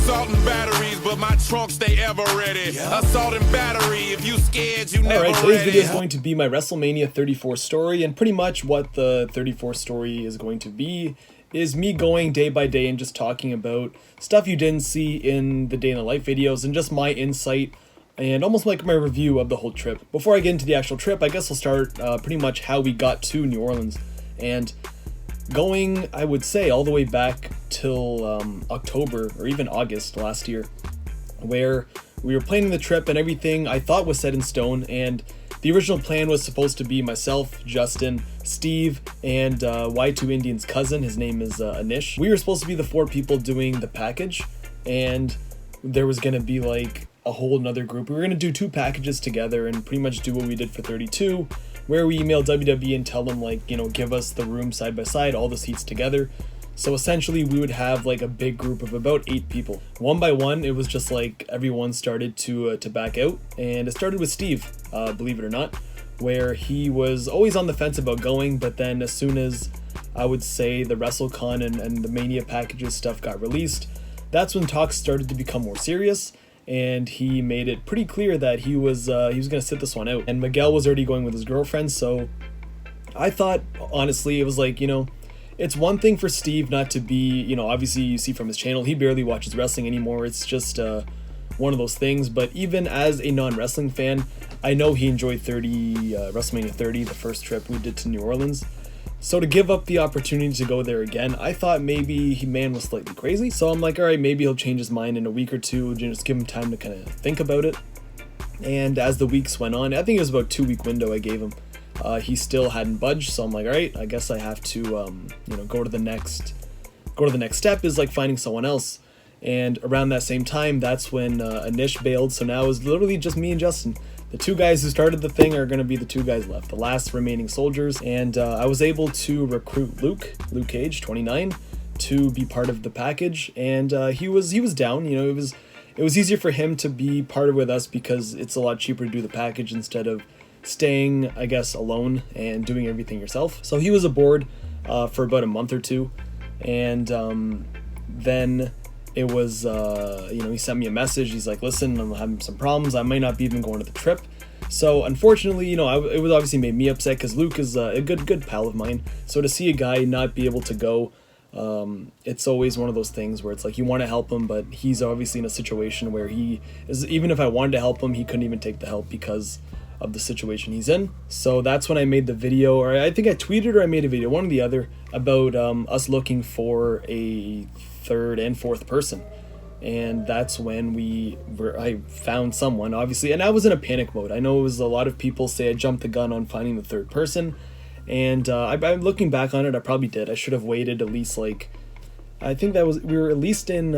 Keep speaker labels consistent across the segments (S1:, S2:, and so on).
S1: assault and batteries, but my trunk stay ever ready. Assault and battery, if you scared, you never ready.
S2: Alright, today's video is going to be my Wrestlemania 34 story, and pretty much what the 34 story is going to be is me going day by day and just talking about stuff you didn't see in the day in the life videos and just my insight and almost like my review of the whole trip. Before I get into the actual trip, I guess I'll start pretty much how we got to New Orleans. And going, I would say, all the way back till October or even August last year, where we were planning the trip and everything I thought was set in stone, and the original plan was supposed to be myself, Justin, Steve, and Y2 Indian's cousin. His name is Anish. We were supposed to be the 4 people doing the package, and there was going to be like a whole nother group. We were going to do 2 packages together and pretty much do what we did for 32, where we emailed WWE and tell them, like, you know, give us the room side by side, all the seats together. So essentially we would have like a big group of about 8 people. One by one, it was just like everyone started to back out, and it started with Steve, believe it or not, where he was always on the fence about going, but then as soon as I would say the WrestleCon and the Mania packages stuff got released, that's when talks started to become more serious, and he made it pretty clear that he was gonna sit this one out. And Miguel was already going with his girlfriend, so I thought, honestly, it was like, you know, it's one thing for Steve not to be, you know, obviously you see from his channel, he barely watches wrestling anymore. It's just one of those things. But even as a non-wrestling fan, I know he enjoyed WrestleMania 30, the first trip we did to New Orleans. So to give up the opportunity to go there again, I thought maybe man was slightly crazy. So I'm like, all right, maybe he'll change his mind in a week or two, just give him time to kind of think about it. And as the weeks went on, I think it was about a 2-week window I gave him. He still hadn't budged, so I'm like, all right, I guess I have to, you know, go to the next step, is like finding someone else. And around that same time, that's when Anish bailed. So now it's literally just me and Justin. The 2 guys who started the thing are going to be the 2 guys left, the last remaining soldiers. And I was able to recruit Luke Cage, 29, to be part of the package, and he was down. You know, it was easier for him to be part of with us because it's a lot cheaper to do the package instead of staying, I guess, alone and doing everything yourself. So he was aboard for about a month or 2, and then it was, you know, he sent me a message. He's like, listen, I'm having some problems. I might not be even going to the trip. So unfortunately, you know, it was obviously made me upset because Luke is a good pal of mine. So to see a guy not be able to go, it's always one of those things where it's like you want to help him, but he's obviously in a situation where he is, even if I wanted to help him, he couldn't even take the help because of the situation he's in. So that's when I made the video, or I think I tweeted or I made a video, one or the other, about us looking for a 3rd and 4th person. And that's when I found someone, obviously, and I was in a panic mode. I know it was a lot of people say I jumped the gun on finding the 3rd person, and I'm looking back on it, I probably did. I should have waited at least, like, I think we were at least in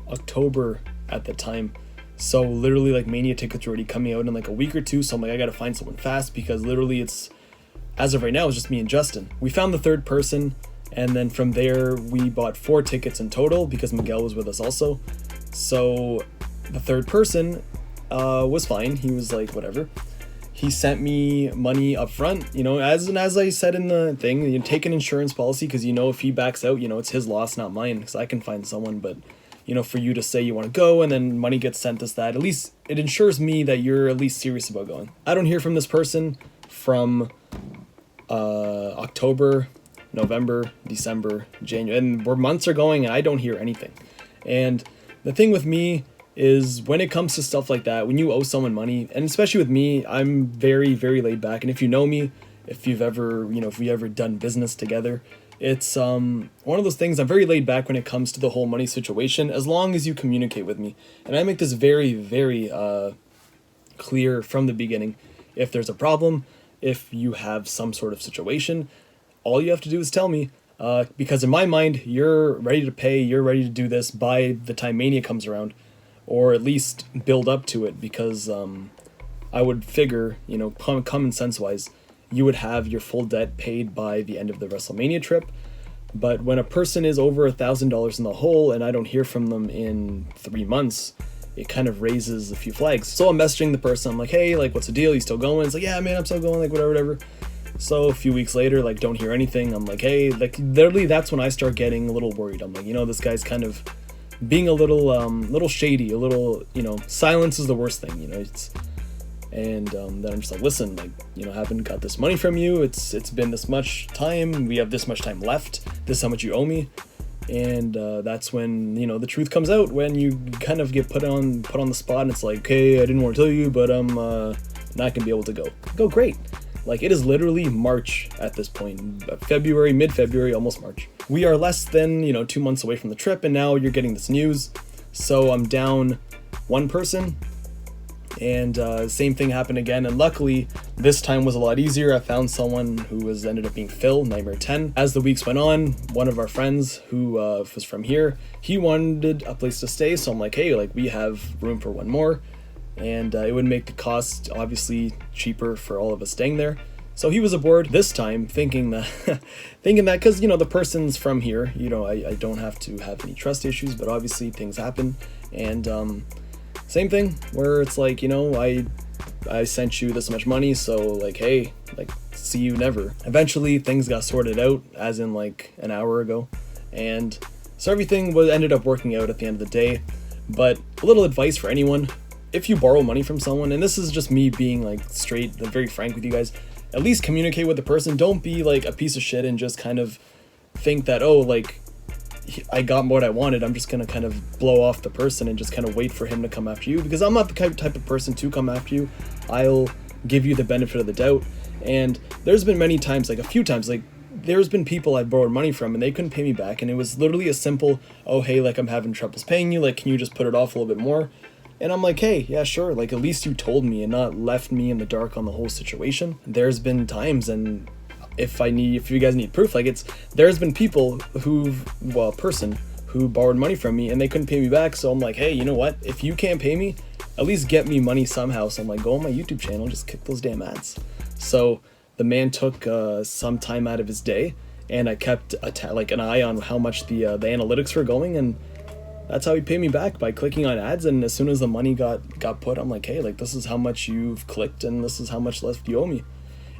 S2: October at the time. So literally, like, Mania tickets were already coming out in like a week or 2, so I'm like, I gotta find someone fast, because literally it's, as of right now, it's just me and Justin. We found the 3rd person, and then from there we bought 4 tickets in total because Miguel was with us also. So the 3rd person was fine. He was like, whatever. He sent me money up front, you know, as I said in the thing, you take an insurance policy, because, you know, if he backs out, you know, it's his loss, not mine, because I can find someone. But, you know, for you to say you want to go and then money gets sent us, that at least it ensures me that you're at least serious about going. I don't hear from this person from October, November, December, January, and where months are going and I don't hear anything. And the thing with me is, when it comes to stuff like that, when you owe someone money, and especially with me, I'm very, very laid back. And if you know me, if you've ever, you know, if we ever done business together, it's one of those things, I'm very laid back when it comes to the whole money situation, as long as you communicate with me. And I make this very, very clear from the beginning. If there's a problem, if you have some sort of situation, all you have to do is tell me, because in my mind, you're ready to pay, you're ready to do this by the time Mania comes around, or at least build up to it, because I would figure, you know, common sense wise, you would have your full debt paid by the end of the WrestleMania trip. But when a person is over $1,000 in the hole and I don't hear from them in 3 months, it kind of raises a few flags. So I'm messaging the person, I'm like, hey, like, what's the deal? You still going? It's like, yeah, man, I'm still going, like, whatever. So a few weeks later, like, don't hear anything. I'm like, hey, like, literally that's when I start getting a little worried. I'm like, you know, this guy's kind of being a little shady, a little, silence is the worst thing, and then I'm just like, listen, like, haven't got this money from you. It's been this much time. We have this much time left. This is how much you owe me. And that's when, the truth comes out, when you kind of get put on the spot, and it's like, okay, I didn't want to tell you, but I'm not gonna be able to go. Great. Like, it is literally March at this point. February, mid-February, almost March. We are less than, 2 months away from the trip, and now you're getting this news. So I'm down one person, and same thing happened again. And luckily, this time was a lot easier. I found someone who ended up being Phil, Nightmare 10. As the weeks went on, one of our friends who was from here, he wanted a place to stay. So I'm like, hey, like, we have room for one more. And it would make the cost obviously cheaper for all of us staying there. So he was aboard this time, thinking that because the person's from here, I don't have to have any trust issues, but obviously things happen. And same thing where it's like, I sent you this much money, so like, hey, like, see you never. Eventually things got sorted out, as in like an hour ago, and so everything ended up working out at the end of the day. But a little advice for anyone: if you borrow money from someone, and this is just me being like straight and very frank with you guys, at least communicate with the person. Don't be like a piece of shit and just kind of think that, oh, like, I got what I wanted, I'm just gonna kind of blow off the person and just kind of wait for him to come after you, because I'm not the type of person to come after you. I'll give you the benefit of the doubt. And there's been many times, like a few times, like there's been people I borrowed money from and they couldn't pay me back, and it was literally a simple, oh hey, like, I'm having troubles paying you, like, can you just put it off a little bit more? And I'm like, hey, yeah, sure, like, at least you told me and not left me in the dark on the whole situation. There's been times, and if you guys need proof, like, there's been people a person who borrowed money from me and they couldn't pay me back. So I'm like, hey, you know what? If you can't pay me, at least get me money somehow. So I'm like, go on my YouTube channel, just kick those damn ads. So the man took some time out of his day, and I kept an eye on how much the analytics were going, and that's how he paid me back, by clicking on ads. And as soon as the money got put, I'm like, hey, like, this is how much you've clicked and this is how much left you owe me.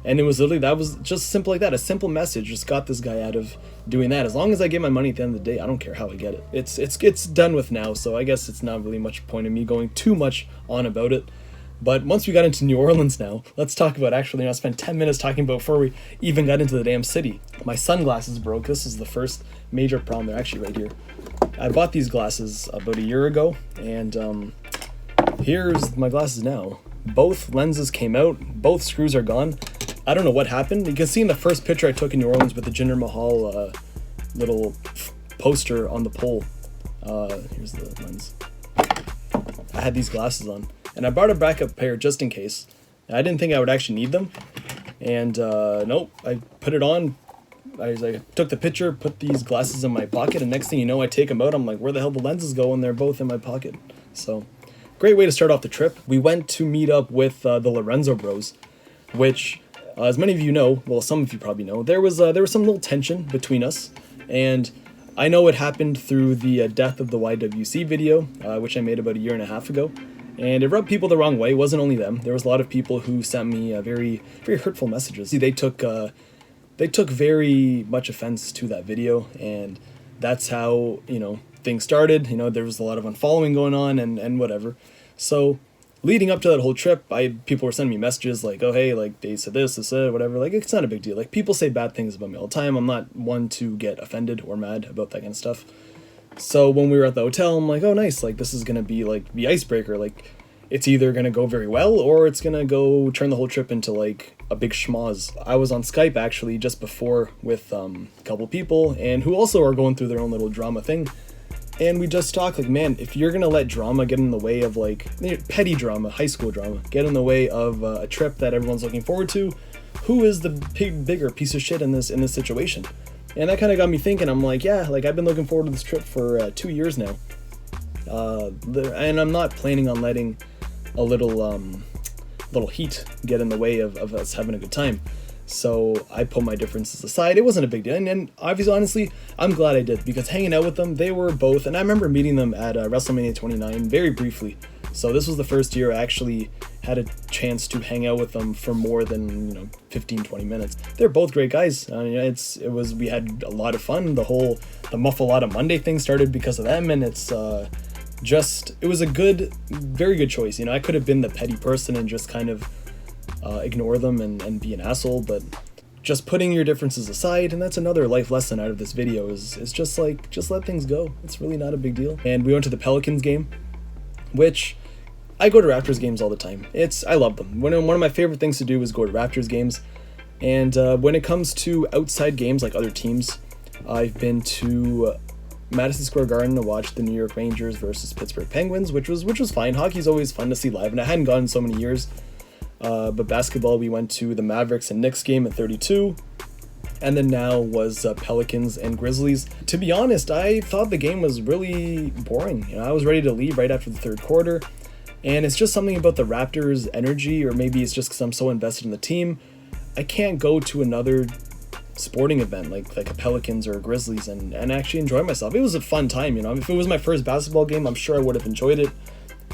S2: And it was literally, that was just simple like that. A simple message just got this guy out of doing that. As long as I get my money at the end of the day, I don't care how I get it. It's done with now, so I guess it's not really much point in me going too much on about it. But once we got into New Orleans now, let's talk about, actually, I spent 10 minutes talking about before we even got into the damn city. My sunglasses broke. This is the first major problem. They're actually right here. I bought these glasses about a year ago, and here's my glasses now. Both lenses came out, both screws are gone. I don't know what happened. You can see in the first picture I took in New Orleans with the Jinder Mahal little poster on the pole. Here's the lens. I had these glasses on, and I brought a backup pair just in case. I didn't think I would actually need them, and nope, I put it on. I took the picture, put these glasses in my pocket, and next thing you know, I take them out. I'm like, where the hell the lenses go? And they're both in my pocket. So, great way to start off the trip. We went to meet up with the Lorenzo Bros, which, as many of you know, well, some of you probably know, there was some little tension between us, and I know it happened through the death of the YWC video, which I made about a year and a half ago, and it rubbed people the wrong way. It wasn't only them. There was a lot of people who sent me very, very hurtful messages. See, they took very much offense to that video, and that's how, things started. There was a lot of unfollowing going on and whatever. So leading up to that whole trip, people were sending me messages like, oh, hey, like, they said this, whatever. Like, it's not a big deal. Like, people say bad things about me all the time. I'm not one to get offended or mad about that kind of stuff. So when we were at the hotel, I'm like, oh, nice. Like, this is going to be, like, the icebreaker. Like, it's either going to go very well or it's going to go turn the whole trip into, like, a big schmoz. I was on Skype, actually, just before with a couple people, and who also are going through their own little drama thing. And we just talked, like, man, if you're going to let drama get in the way of, like, petty drama, high school drama, get in the way of a trip that everyone's looking forward to, who is the bigger piece of shit in this situation? And that kind of got me thinking. I'm like, yeah, like, I've been looking forward to this trip for 2 years now. And I'm not planning on letting a little heat get in the way of us having a good time. So I put my differences aside. It wasn't a big deal. And obviously, honestly, I'm glad I did, because hanging out with them, they were both, and I remember meeting them at WrestleMania 29 very briefly. So this was the first year I actually had a chance to hang out with them for more than 15-20 minutes. They're both great guys. We had a lot of fun. The Muffalata Monday thing started because of them, and it was a very good choice. I could have been the petty person and just kind of ignore them and be an asshole, but just putting your differences aside, and that's another life lesson out of this video, is just let things go. It's really not a big deal. And we went to the Pelicans game, which I go to Raptors games all the time. I love them. One of my favorite things to do is go to Raptors games. And when it comes to outside games like other teams, I've been to Madison Square Garden to watch the New York Rangers versus Pittsburgh Penguins, which was fine. Hockey's always fun to see live, and I hadn't gone in so many years. But basketball, we went to the Mavericks and Knicks game at 32. And then now was Pelicans and Grizzlies. To be honest, I thought the game was really boring. I was ready to leave right after the third quarter. And it's just something about the Raptors' energy, or maybe it's just because I'm so invested in the team. I can't go to another sporting event like a Pelicans or a Grizzlies and actually enjoy myself. It was a fun time, If it was my first basketball game, I'm sure I would have enjoyed it.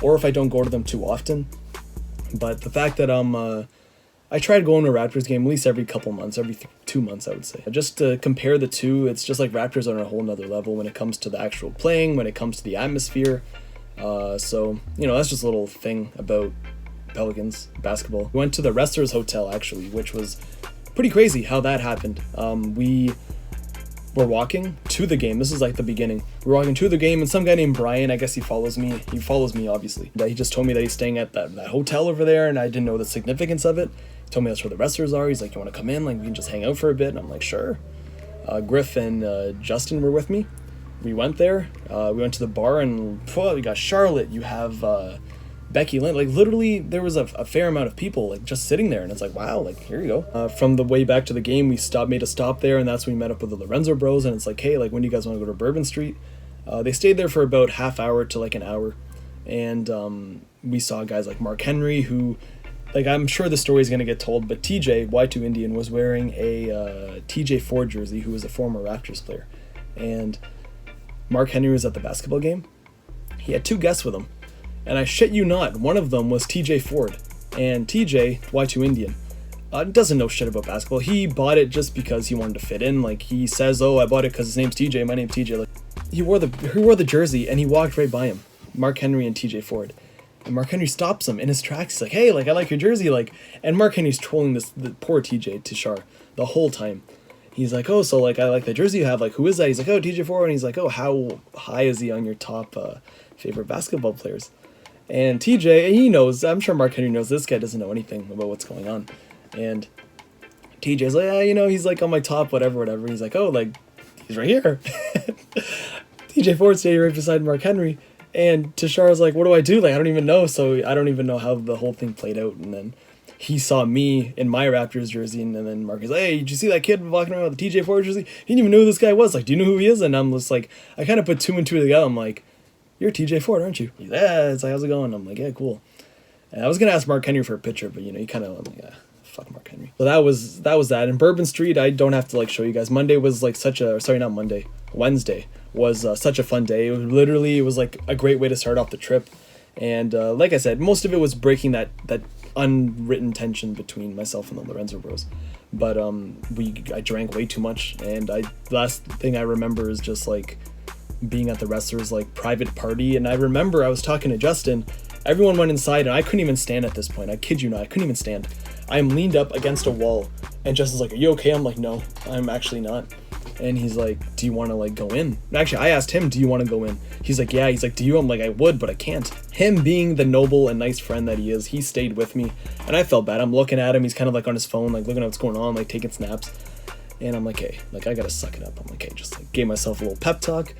S2: Or if I don't go to them too often. But the fact that I tried going to a Raptors game at least every couple months, every 2 months, I would say. Just to compare the two, it's just like Raptors are on a whole nother level when it comes to the actual playing, when it comes to the atmosphere. So, that's just a little thing about Pelicans basketball. We went to the Wrestlers Hotel, actually, which was pretty crazy how that happened. We were walking to the game. This is like the beginning. We're walking to the game, and some guy named Brian, I guess he follows me. He follows me, obviously. He just told me that he's staying at that hotel over there, and I didn't know the significance of it. He told me that's where the wrestlers are. He's like, you want to come in? Like, we can just hang out for a bit. And I'm like, sure. Griff and Justin were with me. We went there. We went to the bar, and we got Charlotte. You have Becky Lynn. Like, literally, there was a fair amount of people, like, just sitting there. And it's like, wow, like, here you go. From the way back to the game, we made a stop there, and that's when we met up with the Lorenzo bros. And it's like, hey, like, when do you guys want to go to Bourbon Street? They stayed there for about half hour to like an hour. And we saw guys like Mark Henry, who, like, I'm sure the story is going to get told, but TJ, Y2 Indian, was wearing a TJ Ford jersey, who was a former Raptors player. And Mark Henry was at the basketball game. He had two guests with him. And I shit you not, one of them was TJ Ford. And TJ, Y2 Indian, doesn't know shit about basketball. He bought it just because he wanted to fit in. Like, he says, oh, I bought it because his name's TJ, my name's TJ. Like, he wore the jersey, and he walked right by him, Mark Henry and TJ Ford. And Mark Henry stops him in his tracks. He's like, hey, like, I like your jersey. Like, and Mark Henry's trolling the poor TJ Tishar the whole time. He's like, oh, so, like, I like the jersey you have. Like, who is that? He's like, oh, TJ Ford. And he's like, oh, how high is he on your top favorite basketball players? And TJ, he knows, I'm sure Mark Henry knows this guy doesn't know anything about what's going on. And TJ's like, yeah, he's like on my top, whatever. He's like, oh, like, he's right here. TJ Ford stayed right beside Mark Henry. And Tishar's like, what do I do? Like, I don't even know. So I don't even know how the whole thing played out. And then he saw me in my Raptors jersey. And then Mark is like, hey, did you see that kid walking around with the TJ Ford jersey? He didn't even know who this guy was. Like, do you know who he is? And I'm just like, I kind of put two and two together. I'm like, you're TJ Ford, aren't you? He's like, yeah, it's like, how's it going? I'm like, yeah, cool. And I was going to ask Mark Henry for a picture, but, he kind of, I'm like, yeah, fuck Mark Henry. So that was that. And Bourbon Street, I don't have to, like, show you guys. Monday was, like, Wednesday was such a fun day. It was like a great way to start off the trip. And like I said, most of it was breaking that unwritten tension between myself and the Lorenzo bros. But I drank way too much. And last thing I remember is just, like, being at the wrestlers, like, private party. And I remember I was talking to Justin. Everyone went inside, and I couldn't even stand at this point. I kid you not, I couldn't even stand. I'm leaned up against a wall, and Justin's like, are you okay? I'm like, no, I'm actually not. And he's like, do you want to, like, go in? Actually, I asked him, do you want to go in? He's like, yeah. He's like, do you? I'm like, I would, but I can't. Him being the noble and nice friend that he is, he stayed with me, and I felt bad. I'm looking at him. He's kind of, like, on his phone, like, looking at what's going on, like, taking snaps. And I'm like, hey, like, I gotta suck it up. I'm like, hey, just, like, gave myself a little pep talk.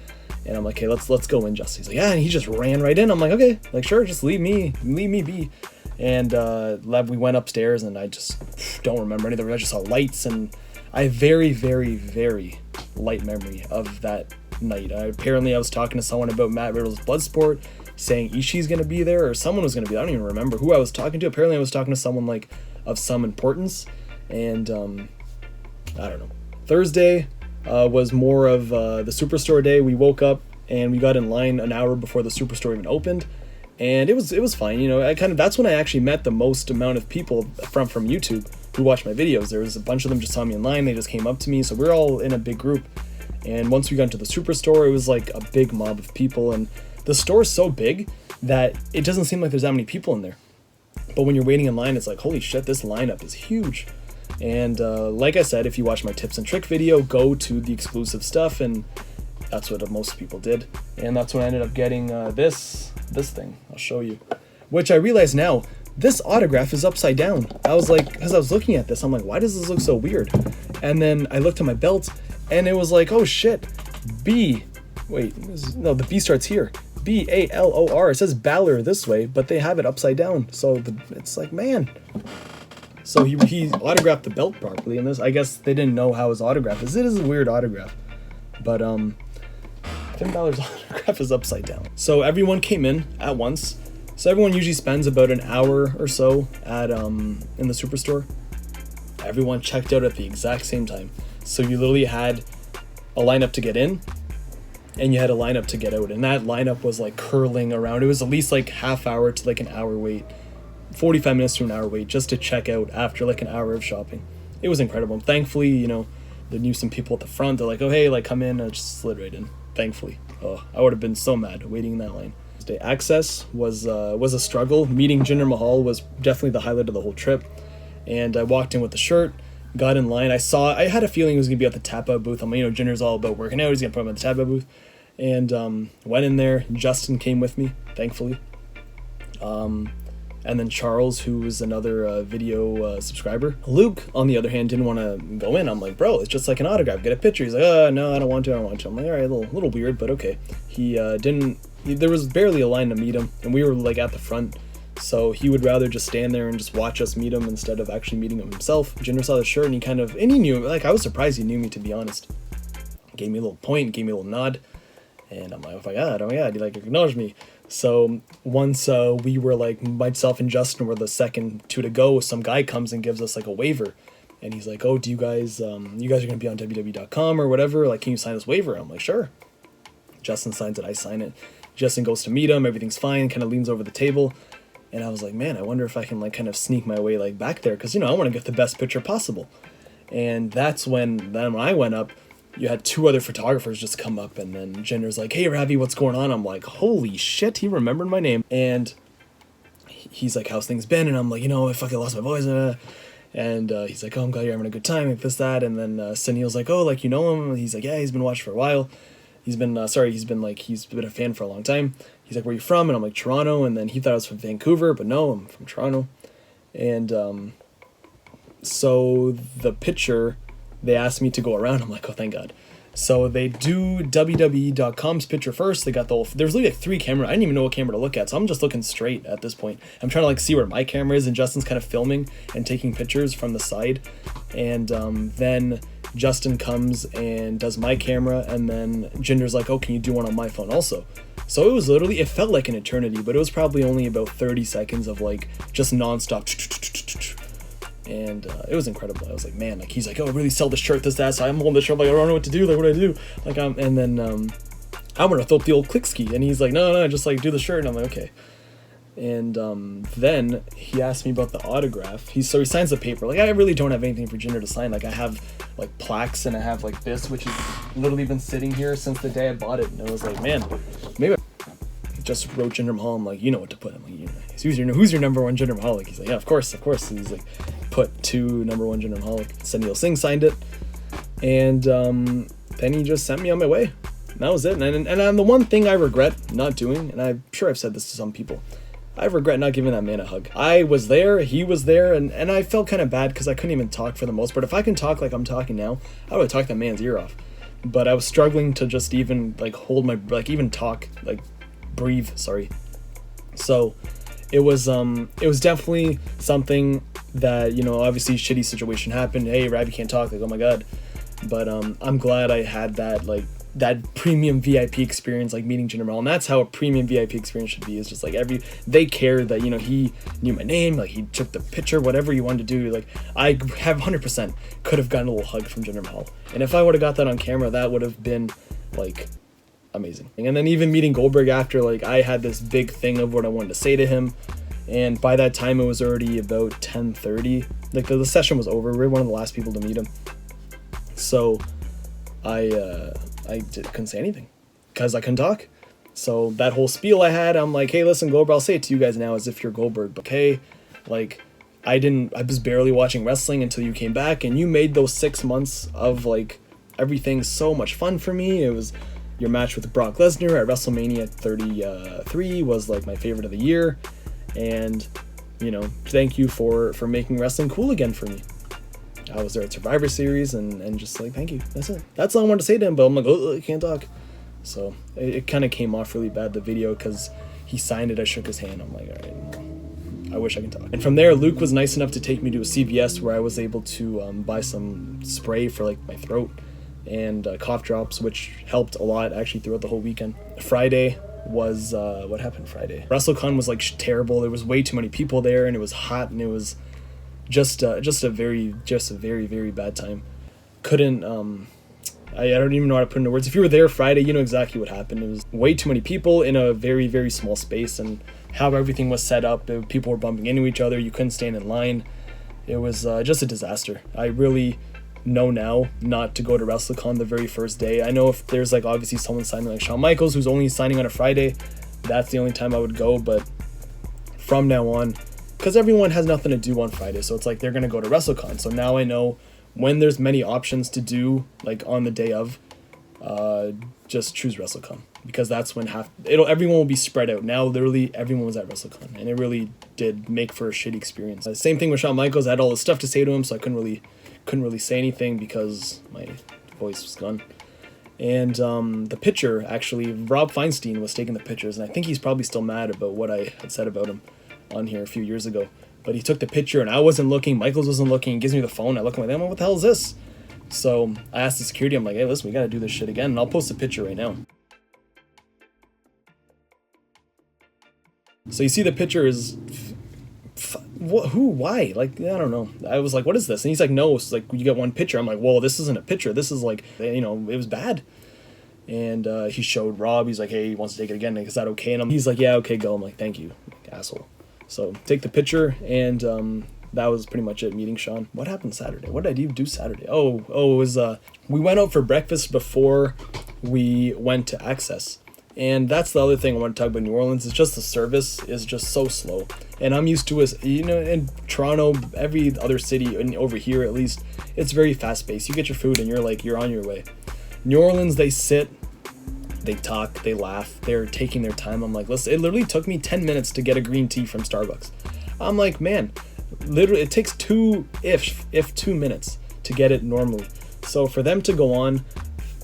S2: And I'm like, hey, let's go in, Justin. He's like, yeah, and he just ran right in. I'm like, okay, like, sure, just leave me be. And we went upstairs, and I just don't remember anything. I just saw lights, and I have very, very, very light memory of that night. Apparently, I was talking to someone about Matt Riddle's Bloodsport, saying Ishii's going to be there, or someone was going to be there. I don't even remember who I was talking to. Apparently, I was talking to someone, like, of some importance, and I don't know. Thursday was more of the Superstore day. We woke up, and we got in line an hour before the Superstore even opened. And it was fine, you know. That's when I actually met the most amount of people from YouTube who watched my videos. There was a bunch of them just saw me in line, they just came up to me, so we're all in a big group. And once we got into the Superstore, it was like a big mob of people, and the store is so big that it doesn't seem like there's that many people in there. But when you're waiting in line, it's like, holy shit, this lineup is huge. And like I said, if you watch my tips and trick video, go to the exclusive stuff, and that's what most people did. And that's when I ended up getting this thing. I'll show you. Which I realize now, this autograph is upside down. I was like, as I was looking at this, I'm like, why does this look so weird? And then I looked at my belt, and it was like, oh shit, the B starts here. B-A-L-O-R. It says Balor this way, but they have it upside down. So it's like, man. So he autographed the belt properly, and this, I guess they didn't know how his autograph is. It is a weird autograph. But Finn Balor's autograph is upside down. So everyone came in at once. So everyone usually spends about an hour or so at in the Superstore. Everyone checked out at the exact same time. So you literally had a lineup to get in, and you had a lineup to get out, and that lineup was like curling around. It was at least like half hour to like an hour wait, 45 minutes to an hour wait just to check out after like an hour of shopping. It was incredible. And thankfully, you know, they knew some people at the front. They're like, oh hey, like come in. I just slid right in. Thankfully. Oh, I would have been so mad waiting in that line. Access was a struggle. Meeting Jinder Mahal was definitely the highlight of the whole trip. And I walked in with the shirt, got in line. I had a feeling it was gonna be at the tap out booth. I'm like, you know, Jinder's all about working out. He's gonna put him at the tap out booth. And went in there. Justin came with me, thankfully. And then Charles, who was another video subscriber. Luke, on the other hand, didn't want to go in. I'm like, bro, it's just like an autograph. Get a picture. He's like, no, I don't want to. I'm like, all right, a little weird, but okay. There was barely a line to meet him, and we were like at the front. So he would rather just stand there and just watch us meet him instead of actually meeting him himself. Jinder saw the shirt, and he knew, like, I was surprised he knew me, to be honest. Gave me a little point, gave me a little nod. And I'm like, oh my god, he like acknowledged me. So once we were like, myself and Justin were the second two to go, some guy comes and gives us like a waiver. And he's like, oh, do you guys are going to be on WWE.com or whatever? Like, can you sign this waiver? I'm like, sure. Justin signs it, I sign it. Justin goes to meet him, everything's fine, kind of leans over the table. And I was like, man, I wonder if I can like kind of sneak my way like back there. Because, you know, I want to get the best picture possible. And that's when I went up, you had two other photographers just come up, and then Jinder's like, hey, Ravi, what's going on? I'm like, holy shit, he remembered my name. And he's like, how's things been? And I'm like, you know, I fucking lost my voice. And he's like, oh, I'm glad you're having a good time, like this, that. And then Sunil's like, oh, like, you know him? And he's like, yeah, he's been watching for a while. He's been a fan for a long time. He's like, where you from? And I'm like, Toronto. And then he thought I was from Vancouver, but no, I'm from Toronto. And so the picture, they asked me to go around. I'm like, oh, thank God. So they do WWE.com's picture first. They got there's literally like 3 cameras. I didn't even know what camera to look at, so I'm just looking straight at this point. I'm trying to like see where my camera is, and Justin's kind of filming and taking pictures from the side. And then Justin comes and does my camera, and then Jinder's like, oh, can you do one on my phone also? So it was literally, it felt like an eternity, but it was probably only about 30 seconds of like just nonstop. And it was incredible. I was like, man, like, he's like, oh, really sell the shirt, this, that. So I'm holding the shirt, like, I don't know what to do. Like, what do I do? Like, and then I'm going to throw up the old click ski. And he's like, no, just like do the shirt. And I'm like, okay. And then he asked me about the autograph. He signs the paper. Like, I really don't have anything for Jinder to sign. Like, I have like plaques, and I have like this, which has literally been sitting here since the day I bought it. And I was like, man, maybe I just wrote Jinder Mahal. I'm like, you know what to put. I'm like, you know, who's your number one Jinder Mahal? Like, he's like, yeah, of course. And he's like, put 2 number 1 Jinder Mahal. Sunil Singh signed it, and then he just sent me on my way. And that was it. And the one thing I regret not doing, and I'm sure I've said this to some people, I regret not giving that man a hug. I was there, he was there, and I felt kind of bad because I couldn't even talk for the most part. If I can talk like I'm talking now, I would have talked that man's ear off. But I was struggling to just even like hold my, like even talk, like breathe, sorry. So it was definitely something that, you know, obviously shitty situation happened. Hey, Ravi can't talk, like, oh my God. But I'm glad I had that, like, that premium VIP experience, like meeting Jinder Mahal. And that's how a premium VIP experience should be. It's just like they care that, you know, he knew my name, like he took the picture, whatever you wanted to do. Like, I have 100% could have gotten a little hug from Jinder Mahal. And if I would have got that on camera, that would have been like amazing. And then even meeting Goldberg after, like, I had this big thing of what I wanted to say to him, and by that time it was already about 10:30. Like, the session was over. We were one of the last people to meet him. So couldn't say anything because I couldn't talk. So that whole spiel I had, I'm like, hey, listen, Goldberg, I'll say it to you guys now as if you're Goldberg, but hey, like, I was barely watching wrestling until you came back, and you made those 6 months of, like, everything so much fun for me. It was your match with Brock Lesnar at WrestleMania 33 was, like, my favorite of the year, and, you know, thank you for making wrestling cool again for me. I was there at Survivor Series, and just, like, thank you. That's it. That's all I wanted to say to him, but I'm like, oh, I can't talk. So it kind of came off really bad, the video, because he signed it, I shook his hand. I'm like, all right, I wish I could talk. And from there, Luke was nice enough to take me to a CVS where I was able to buy some spray for, like, my throat and cough drops, which helped a lot actually throughout the whole weekend. Friday was, what happened Friday? WrestleCon was, like, terrible. There was way too many people there, and it was hot, and it was just a very, very bad time. Couldn't, I don't even know how to put into words. If you were there Friday, you know exactly what happened. It was way too many people in a very, very small space, and how everything was set up. People were bumping into each other. You couldn't stand in line. It was just a disaster. I really know now not to go to WrestleCon the very first day. I know if there's, like, obviously someone signing, like Shawn Michaels, who's only signing on a Friday, that's the only time I would go. But from now on, because everyone has nothing to do on Friday, so it's like they're going to go to WrestleCon. So now I know when there's many options to do, like, on the day of, just choose WrestleCon, because that's when everyone will be spread out. Now literally everyone was at WrestleCon, and it really did make for a shitty experience. Same thing with Shawn Michaels. I had all this stuff to say to him, so I couldn't really say anything because my voice was gone. And the picture, actually, Rob Feinstein was taking the pictures, and I think he's probably still mad about what I had said about him on here a few years ago. But he took the picture, and I wasn't looking. Michaels wasn't looking. He gives me the phone. I look at my what the hell is this? So I asked the security. I'm like, hey, listen, we got to do this shit again. And I'll post a picture right now. So you see the picture is... who? Why? Like, I don't know. I was like, what is this? And he's like, no, it's like, you get one picture. I'm like, well, this isn't a picture. This is like, you know, it was bad. And he showed Rob. He's like, hey, he wants to take it again. Is that okay? And he's like, yeah, okay, go. I'm like, thank you, like, asshole. So take the picture, and that was pretty much it, meeting Sean. What happened Saturday? What did I do Saturday? Oh, it was, we went out for breakfast before we went to Access. And that's the other thing I want to talk about New Orleans. It's just the service is just so slow. And I'm used to it, you know, in Toronto, every other city, and over here at least, it's very fast-paced. You get your food and you're on your way. New Orleans, they sit, they talk, they laugh, they're taking their time. I'm like, listen, it literally took me 10 minutes to get a green tea from Starbucks. I'm like, man, literally, it takes 2 minutes to get it normally. So for them to go on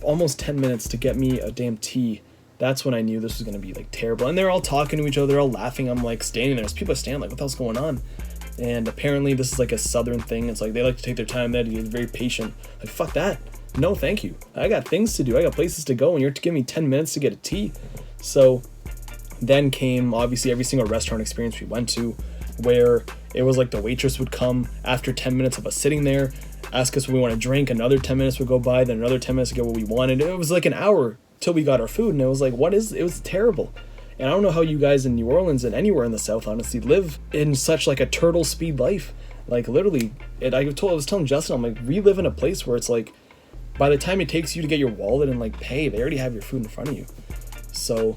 S2: almost 10 minutes to get me a damn tea, that's when I knew this was going to be, like, terrible. And they're all talking to each other, they're all laughing. I'm, like, standing there. There's people standing, like, what the hell's going on? And apparently this is, like, a southern thing. It's like they like to take their time. They get very patient. Like, fuck that. No, thank you. I got things to do. I got places to go, and you're giving me 10 minutes to get a tea. So then came, obviously, every single restaurant experience we went to, where it was like the waitress would come after 10 minutes of us sitting there, ask us what we want to drink. Another 10 minutes would go by, then another 10 minutes to get what we wanted. It was like an hour till we got our food, and it was like, it was terrible. And I don't know how you guys in New Orleans and anywhere in the South, honestly, live in such, like, a turtle speed life. Like, literally, I was telling Justin, I'm like, we live in a place where it's like, by the time it takes you to get your wallet and, like, pay, they already have your food in front of you. So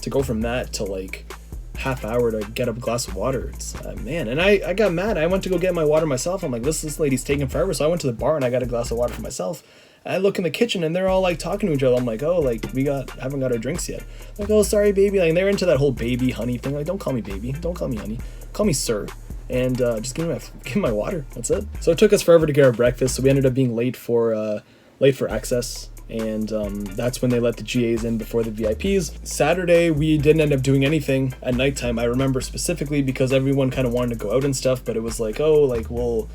S2: to go from that to, like, half hour to get a glass of water, it's man. And I got mad. I went to go get my water myself. I'm like, this lady's taking forever. So I went to the bar and I got a glass of water for myself. I look in the kitchen and they're all, like, talking to each other. I'm like, oh, like, haven't got our drinks yet. Like, oh, sorry, baby. Like, they're into that whole baby honey thing. Like, don't call me baby. Don't call me honey. Call me sir. And just give me my water. That's it. So it took us forever to get our breakfast. So we ended up being late for Access. And that's when they let the GAs in before the VIPs. Saturday, we didn't end up doing anything at nighttime. I remember specifically because everyone kind of wanted to go out and stuff, but it was like, oh, like, well,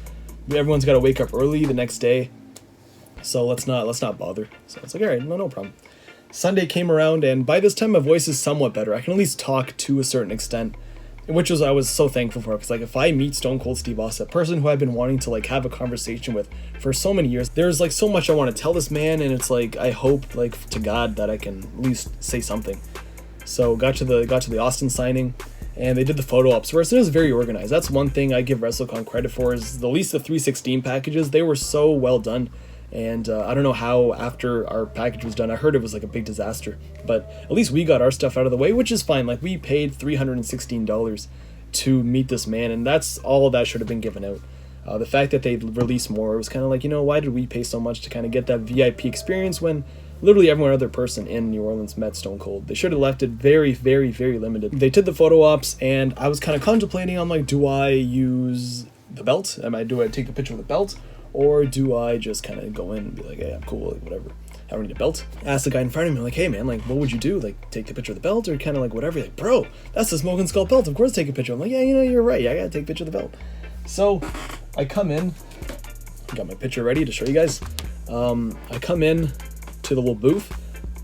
S2: everyone's got to wake up early the next day, so let's not bother. So it's like, all right, no problem. Sunday came around, and by this time my voice is somewhat better. I can at least talk to a certain extent. which was I was so thankful for, because like if I meet Stone Cold Steve Austin, a person who I've been wanting to like have a conversation with for so many years, there's like so much I want to tell this man, and it's like I hope like to God that I can at least say something. So got to the Austin signing, and they did the photo ops first. It was very organized. That's one thing I give WrestleCon credit for, is at least the 316 packages. They were so well done. And I don't know how after our package was done, I heard it was like a big disaster, but at least we got our stuff out of the way, which is fine. Like we paid $316 to meet this man, and that's all that should have been given out. The fact that they released more, it was kind of like, why did we pay so much to kind of get that VIP experience when literally every other person in New Orleans met Stone Cold? They should have left it very, very, very limited. They did the photo ops, and I was kind of contemplating, I'm like, do I use the belt? Do I take the picture of the belt? Or do I just kind of go in and be like, hey, I'm cool, like whatever, I don't need a belt? Ask the guy in front of me, like, hey man, like what would you do? Like take the picture of the belt, or kind of like whatever? Like, bro, that's the Smoking Skull belt, of course take a picture. I'm like, yeah, you're right, I gotta take a picture of the belt. So I come in, got my picture ready to show you guys. I come in to the little booth,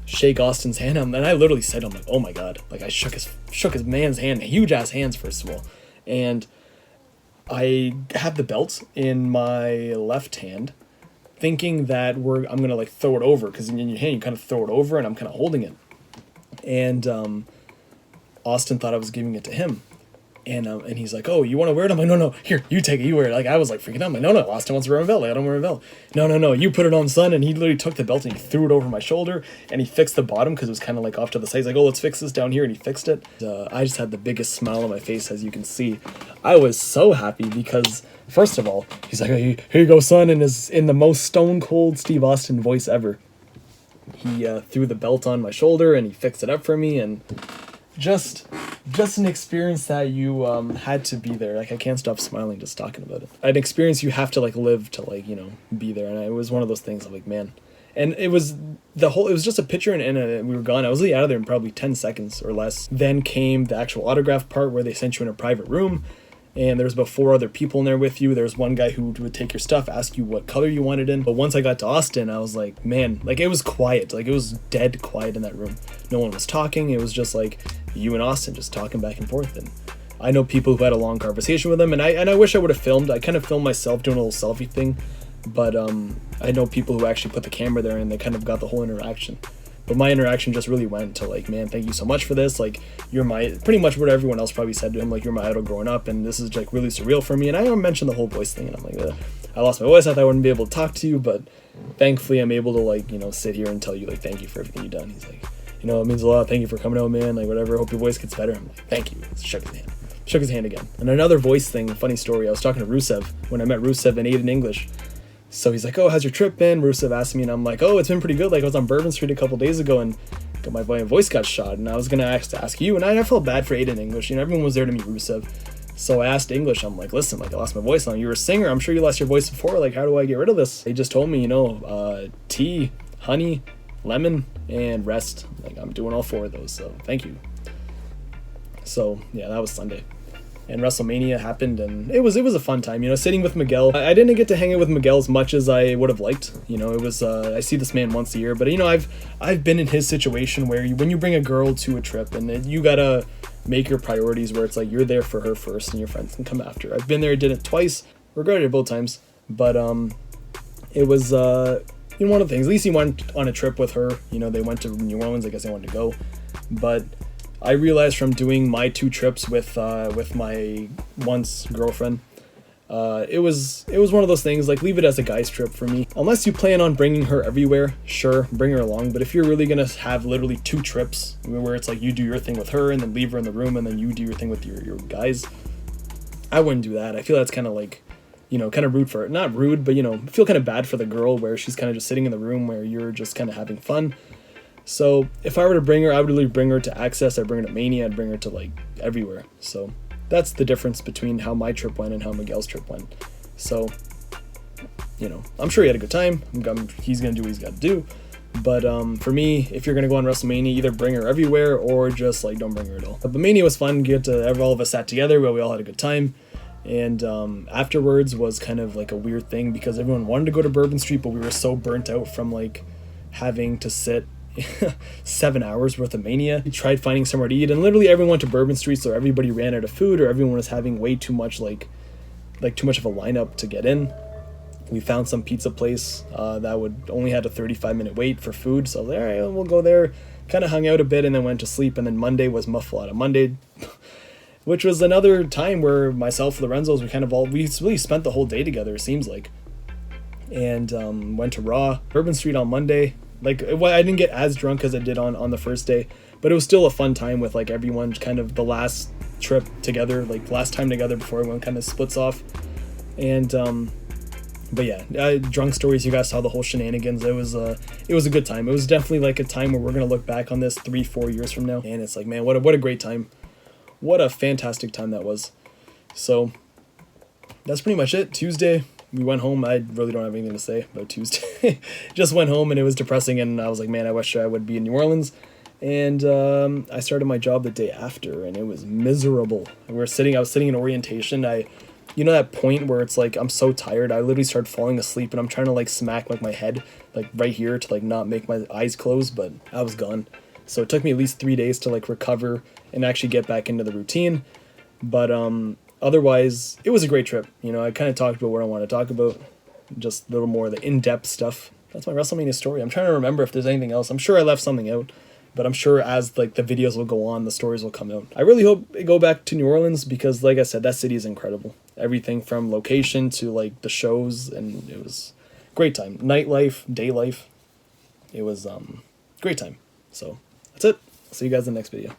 S2: shake Austin's hand, and I literally said, I'm like, oh my God, like I shook his man's hand, huge ass hands first of all, and I have the belt in my left hand, thinking that I'm gonna like throw it over, because in your hand you kind of throw it over, and I'm kind of holding it. And Austin thought I was giving it to him, and he's like, "Oh, you want to wear it?" I'm like, "No, here, you take it, you wear it." Like I was like freaking out. I'm like, "No, Austin wants to wear my belt. Like, I don't wear a belt." No, you put it on, son. And he literally took the belt and he threw it over my shoulder, and he fixed the bottom because it was kind of like off to the side. He's like, "Oh, let's fix this down here," and he fixed it. I just had the biggest smile on my face, as you can see. I was so happy because, first of all, he's like, "Hey, here you go, son," and is in the most Stone Cold Steve Austin voice ever. He threw the belt on my shoulder and he fixed it up for me, and just an experience that you had to be there. Like I can't stop smiling just talking about it. An experience you have to like live to like be there, and it was one of those things. I'm like, man. And it was just a picture, and we were gone. I was out of there in probably 10 seconds or less. Then came the actual autograph part, where they sent you in a private room, and there was about 4 other people in there with you. There was one guy who would take your stuff, ask you what color you wanted in. But once I got to Austin, I was like, man, like it was quiet. Like it was dead quiet in that room. No one was talking. It was just like you and Austin just talking back and forth. And I know people who had a long conversation with him, and I wish I would have filmed. I kind of filmed myself doing a little selfie thing, but I know people who actually put the camera there, and they kind of got the whole interaction. But my interaction just really went to like, man, thank you so much for this. Like, you're pretty much what everyone else probably said to him, like, you're my idol growing up, and this is like really surreal for me. And I mentioned the whole voice thing, and I'm like, I lost my voice. I thought I wouldn't be able to talk to you, but thankfully I'm able to like, sit here and tell you like, thank you for everything you've done. He's like, it means a lot. Thank you for coming out, man. Like, whatever. Hope your voice gets better. I'm like, thank you. Shook his hand again. And another voice thing, funny story. I was talking to Rusev when I met Rusev in Aiden English. So he's like, oh, how's your trip been? Rusev asked me, and I'm like, oh, it's been pretty good. Like, I was on Bourbon Street a couple days ago, and my voice got shot, and I was going to ask you, and I felt bad for Aiden English. Everyone was there to meet Rusev. So I asked English, I'm like, listen, like, I lost my voice. You're a singer. I'm sure you lost your voice before. Like, how do I get rid of this? They just told me, tea, honey, lemon, and rest. Like, I'm doing all 4 of those, so thank you. So, yeah, that was Sunday. And Wrestlemania happened, and it was a fun time, sitting with Miguel. I didn't get to hang out with Miguel as much as I would have liked. It was I see this man once a year, but I've been in his situation where when you bring a girl to a trip, and you gotta make your priorities where it's like you're there for her first, and your friends can come after. I've been there, did it twice, regretted it both times, but it was one of the things. At least he went on a trip with her. They went to New Orleans. I guess they wanted to go, but I realized from doing my 2 trips with my once girlfriend, it was one of those things, like, leave it as a guy's trip for me. Unless you plan on bringing her everywhere, sure, bring her along. But if you're really gonna have literally 2 trips where it's like you do your thing with her and then leave her in the room and then you do your thing with your guys, I wouldn't do that. I feel that's kind of like, kind of rude for her. Not rude, but feel kind of bad for the girl where she's kind of just sitting in the room where you're just kind of having fun. So if I were to bring her, I would really bring her to Access, I'd bring her to Mania, I'd bring her to like everywhere. So that's the difference between how my trip went and how Miguel's trip went. So, I'm sure he had a good time. He's going to do what he's got to do. But for me, if you're going to go on WrestleMania, either bring her everywhere or just like don't bring her at all. But the Mania was fun. All of us sat together, we all had a good time. And afterwards was kind of like a weird thing because everyone wanted to go to Bourbon Street, but we were so burnt out from like having to sit 7 hours worth of mania. We tried finding somewhere to eat, and literally everyone went to Bourbon Street, so everybody ran out of food, or everyone was having way too much, like too much of a lineup to get in. We found some pizza place that would only had a 35-minute wait for food, so I was like, all right, we'll go there. Kind of hung out a bit and then went to sleep, and then Monday was Muffalata Monday, which was another time where myself, Lorenzo's, we really spent the whole day together, it seems like. And went to Raw, Bourbon Street on Monday. Like, I didn't get as drunk as I did on the first day, but it was still a fun time with like everyone, kind of the last trip together, like last time together before everyone kind of splits off. And but yeah, drunk stories, you guys saw the whole shenanigans. It was a good time. It was definitely like a time where we're gonna look back on this 3-4 years from now, and it's like, man, what a great time. What a fantastic time that was. So that's pretty much it. Tuesday, we went home. I really don't have anything to say about Tuesday. Just went home, and it was depressing, and I was like, man, I wish I would be in New Orleans. And I started my job the day after, and it was miserable. I was sitting in orientation. You know that point where it's like I'm so tired, I literally started falling asleep, and I'm trying to like smack like my head like right here to like not make my eyes close, but I was gone. So it took me at least 3 days to like recover and actually get back into the routine. But otherwise, it was a great trip. You know, I kind of talked about what I want to talk about, just a little more of the in-depth stuff. That's my WrestleMania story. I'm trying to remember if there's anything else. I'm sure I left something out, but I'm sure as like the videos will go on, the stories will come out. I really hope they go back to New Orleans because, like I said, that city is incredible. Everything from location to like the shows, and it was great time. Nightlife, day life. It was great time. So that's it. See you guys in the next video.